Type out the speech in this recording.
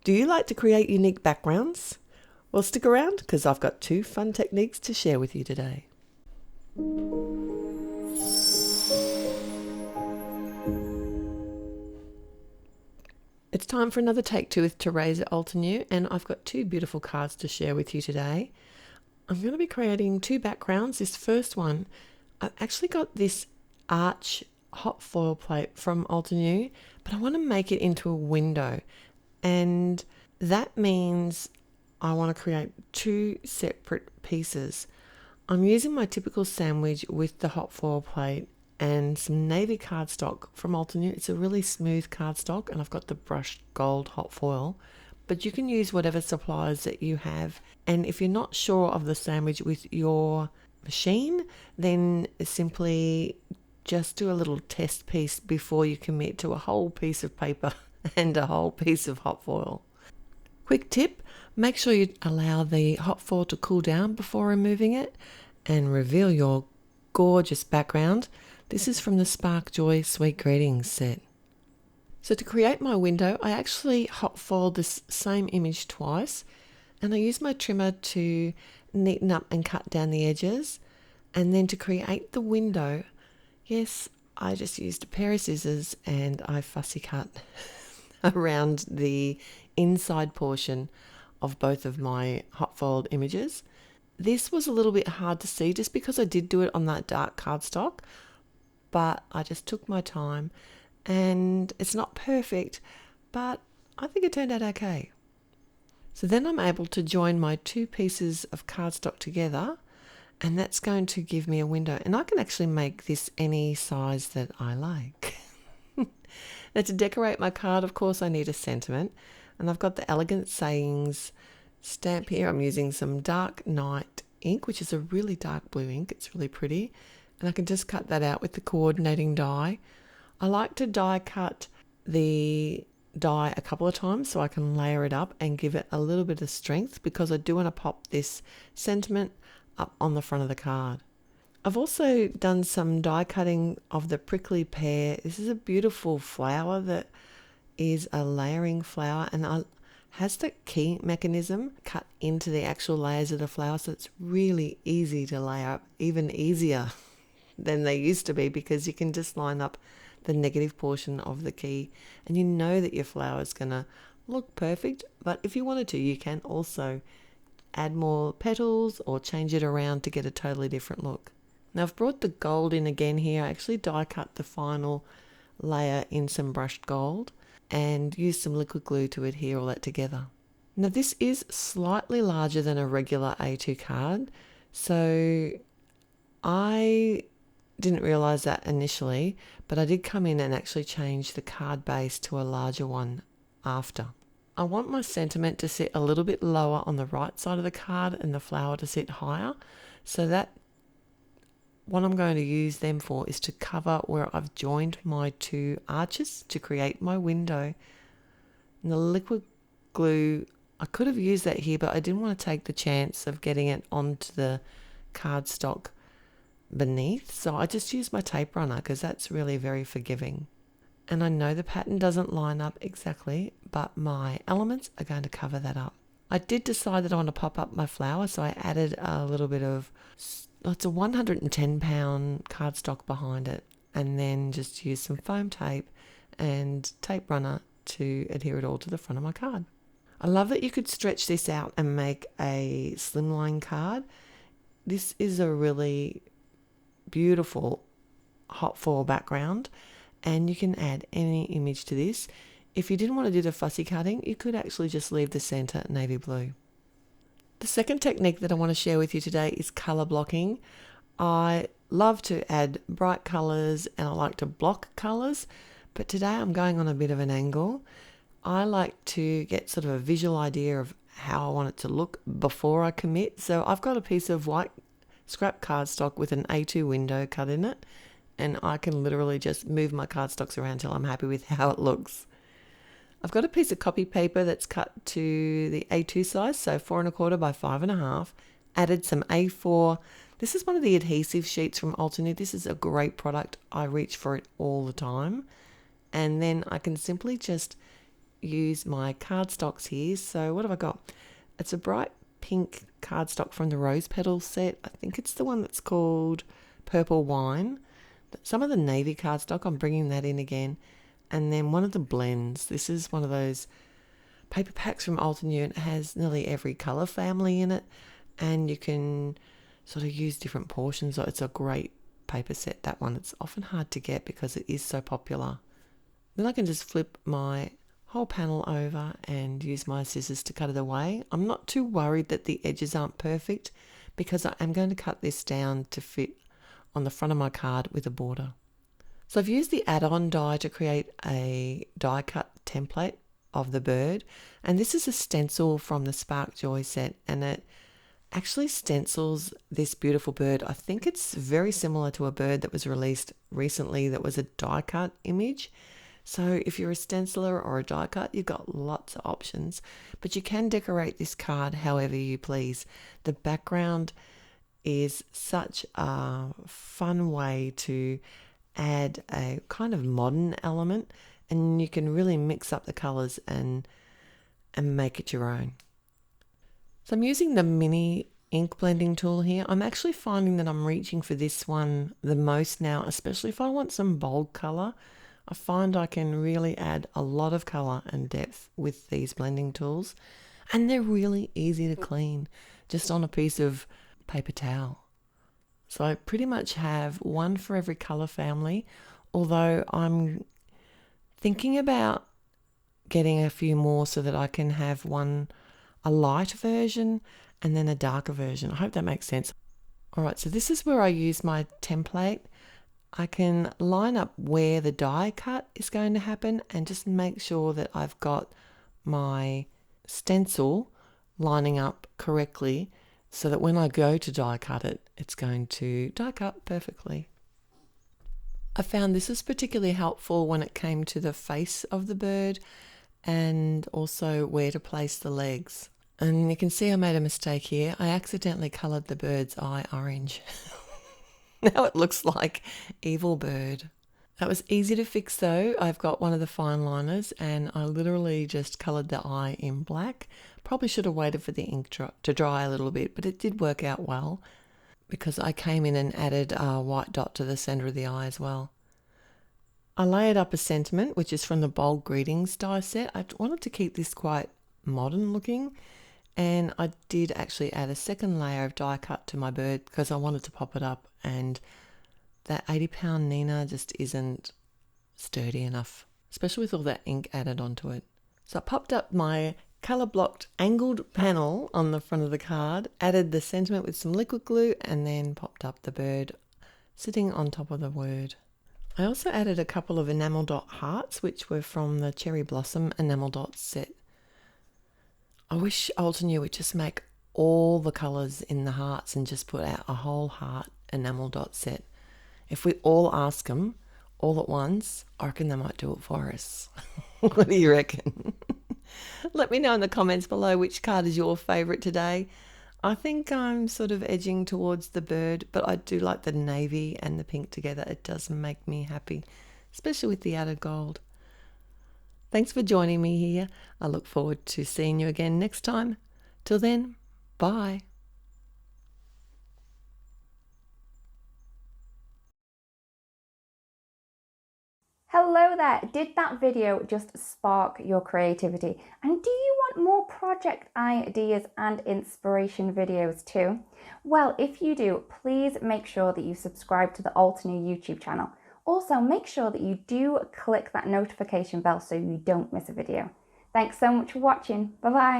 Do you like to create unique backgrounds? Well, stick around because I've got 2 fun techniques to share with you today. It's time for another Take 2 with Therese at Altenew, and I've got 2 beautiful cards to share with you today. I'm going to be creating 2 backgrounds. This first one, I've actually got this arch hot foil plate from Altenew, but I want to make it into a window, and that means I want to create 2 separate pieces. I'm using my typical sandwich with the hot foil plate and some navy cardstock from Altenew. It's a really smooth cardstock, and I've got the brushed gold hot foil, but you can use whatever supplies that you have. And if you're not sure of the sandwich with your machine, then simply just do a little test piece before you commit to a whole piece of paper and a whole piece of hot foil. Quick tip, make sure you allow the hot foil to cool down before removing it and reveal your gorgeous background. This is from the Spark Joy Sweet Greetings set. So to create my window, I actually hot foiled this same image twice, and I used my trimmer to neaten up and cut down the edges. And then to create the window, yes, I just used a pair of scissors and I fussy cut around the inside portion of both of my hot foiled images. This was a little bit hard to see just because I did do it on that dark cardstock, but I just took my time, and it's not perfect, but I think it turned out okay. So then I'm able to join my 2 pieces of cardstock together, and that's going to give me a window, and I can actually make this any size that I like. Now to decorate my card, of course, I need a sentiment, and I've got the Elegant Sayings stamp here. I'm using some Dark Night ink, which is a really dark blue ink. It's really pretty. And I can just cut that out with the coordinating die. I like to die cut the die a couple of times so I can layer it up and give it a little bit of strength, because I do want to pop this sentiment up on the front of the card. I've also done some die cutting of the prickly pear. This is a beautiful flower that is a layering flower, and has the key mechanism cut into the actual layers of the flower, so it's really easy to layer up, even easier than they used to be, because you can just line up the negative portion of the key and you know that your flower is going to look perfect. But if you wanted to, you can also add more petals or change it around to get a totally different look. Now I've brought the gold in again here. I actually die cut the final layer in some brushed gold and used some liquid glue to adhere all that together. Now this is slightly larger than a regular A2 card, so I didn't realize that initially, but I did come in and actually change the card base to a larger one after. I want my sentiment to sit a little bit lower on the right side of the card and the flower to sit higher, so that what I'm going to use them for is to cover where I've joined my 2 arches to create my window. And the liquid glue, I could have used that here, but I didn't want to take the chance of getting it onto the cardstock beneath, so I just used my tape runner because that's really very forgiving. And I know the pattern doesn't line up exactly, but my elements are going to cover that up. I did decide that I want to pop up my flower, so I added a little bit of, it's a 110 pound cardstock behind it, and then just use some foam tape and tape runner to adhere it all to the front of my card. I love that you could stretch this out and make a slimline card. This is a really beautiful hot foil background, and you can add any image to this. If you didn't want to do the fussy cutting, you could actually just leave the center navy blue. The second technique that I want to share with you today is color blocking. I love to add bright colors and I like to block colors, but today I'm going on a bit of an angle. I like to get sort of a visual idea of how I want it to look before I commit. So I've got a piece of white scrap cardstock with an A2 window cut in it, and I can literally just move my cardstocks around till I'm happy with how it looks. I've got a piece of copy paper that's cut to the A2 size, so 4 1/4 by 5 1/2. Added some A4. This is one of the adhesive sheets from Altenew. This is a great product. I reach for it all the time. And then I can simply just use my cardstocks here. So what have I got? It's a bright pink cardstock from the Rose Petal set. I think it's the one that's called Purple Wine. Some of the navy cardstock, I'm bringing that in again. And then one of the blends. This is one of those paper packs from Altenew. It has nearly every colour family in it, and you can sort of use different portions. It's a great paper set, that one. It's often hard to get because it is so popular. Then I can just flip my whole panel over and use my scissors to cut it away. I'm not too worried that the edges aren't perfect because I am going to cut this down to fit on the front of my card with a border. So I've used the add-on die to create a die cut template of the bird, and this is a stencil from the Spark Joy set, and it actually stencils this beautiful bird. I think it's very similar to a bird that was released recently that was a die cut image. So if you're a stenciler or a die cut, you've got lots of options, but you can decorate this card however you please. The background is such a fun way to add a kind of modern element, and you can really mix up the colors and make it your own. So I'm using the mini ink blending tool here. I'm actually finding that I'm reaching for this one the most now, especially if I want some bold color. I find I can really add a lot of color and depth with these blending tools, and they're really easy to clean just on a piece of paper towel. So I pretty much have one for every color family, although I'm thinking about getting a few more so that I can have a light version and then a darker version. I hope that makes sense. All right, so this is where I use my template. I can line up where the die cut is going to happen and just make sure that I've got my stencil lining up correctly so that when I go to die cut it, it's going to die cut perfectly. I found this was particularly helpful when it came to the face of the bird and also where to place the legs. And you can see I made a mistake here. I accidentally coloured the bird's eye orange. Now it looks like Evil Bird. That was easy to fix though. I've got one of the fine liners and I literally just coloured the eye in black. Probably should have waited for the ink to dry a little bit, but it did work out well because I came in and added a white dot to the centre of the eye as well. I layered up a sentiment, which is from the Bold Greetings die set. I wanted to keep this quite modern looking, and I did actually add a second layer of die cut to my bird because I wanted to pop it up, and that 80-pound Nina just isn't sturdy enough, especially with all that ink added onto it. So I popped up my colour blocked angled panel on the front of the card, added the sentiment with some liquid glue, and then popped up the bird sitting on top of the word. I also added a couple of enamel dot hearts, which were from the Cherry Blossom enamel dot set. I wish Altenew would just make all the colours in the hearts and just put out a whole heart enamel dot set. If we all ask them all at once, I reckon they might do it for us. What do you reckon? Let me know in the comments below which card is your favourite today. I think I'm sort of edging towards the bird, but I do like the navy and the pink together. It does make me happy, especially with the added gold. Thanks for joining me here. I look forward to seeing you again next time. Till then, bye. Hello there, did that video just spark your creativity? And do you want more project ideas and inspiration videos too? Well, if you do, please make sure that you subscribe to the Altenew YouTube channel. Also, make sure that you do click that notification bell so you don't miss a video. Thanks so much for watching. Bye bye.